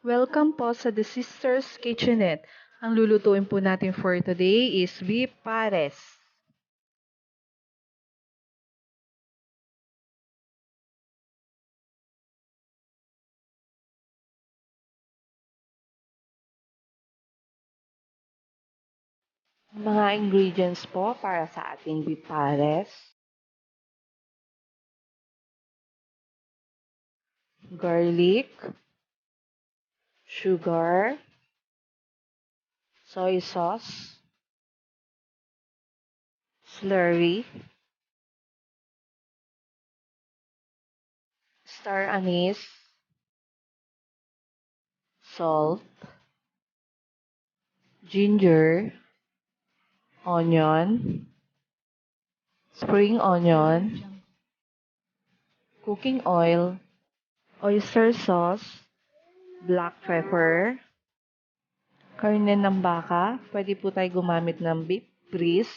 Welcome po sa The Sisters Kitchenette. Ang lulutuin po natin for today is beef pares. Ang mga ingredients po para sa ating beef pares: garlic, sugar, soy sauce, slurry, star anise, salt, ginger, onion, spring onion, cooking oil, oyster sauce, black pepper, karne ng baka. Pwede po tayo gumamit ng beef breast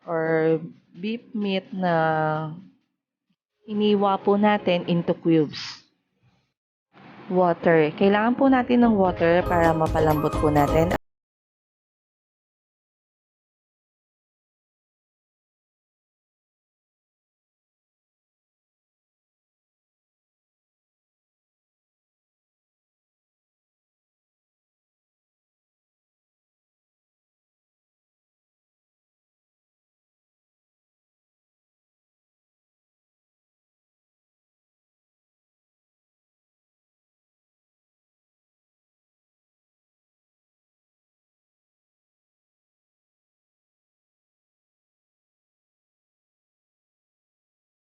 or beef meat na iniwa po natin into cubes. Water. Kailangan po natin ng water para mapalambot po natin.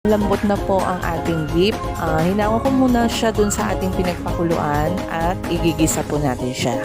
Lambot na po ang ating beef. Hinango ko muna siya dun sa ating pinagpakuluan at igigisa po natin siya.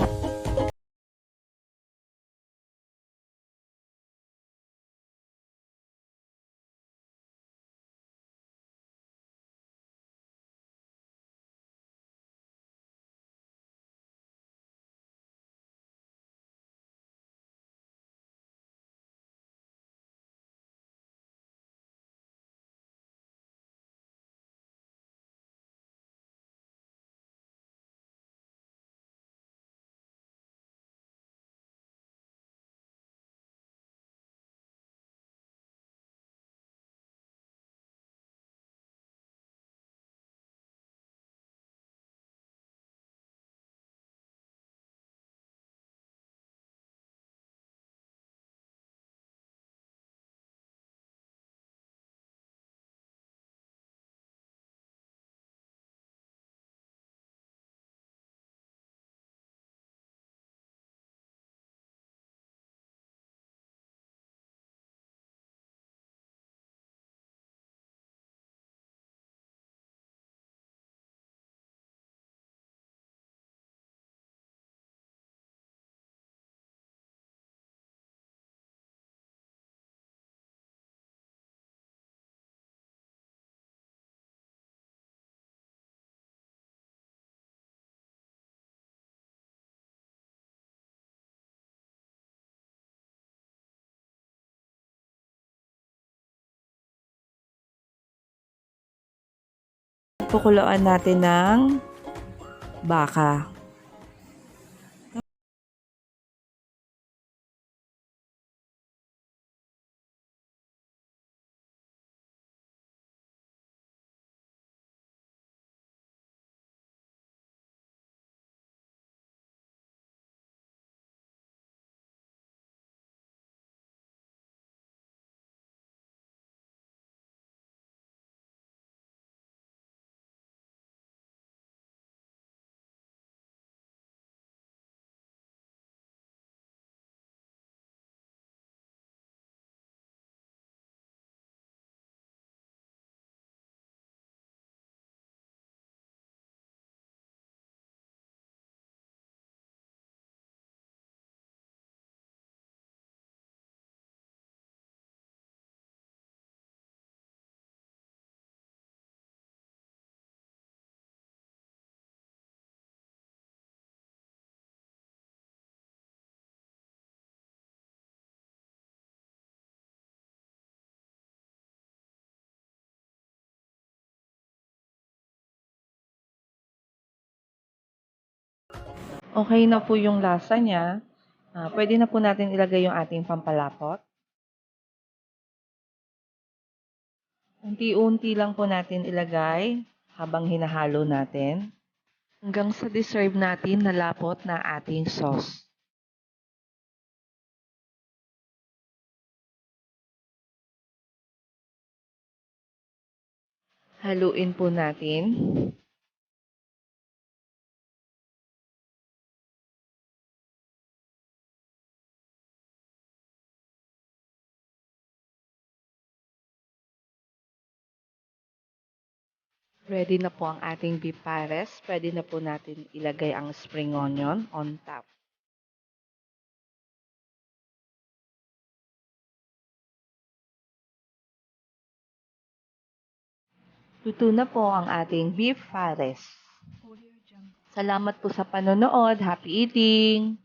Pukuluan natin ng baka. Okay na po yung lasa niya. Pwede na po natin ilagay yung ating pampalapot. Unti-unti lang po natin ilagay habang hinahalo natin. Hanggang sa deserve natin na lapot na ating sauce. Haluin po natin. Ready na po ang ating beef pares. Pwede na po natin ilagay ang spring onion on top. Luto na po ang ating beef pares. Salamat po sa panonood. Happy eating!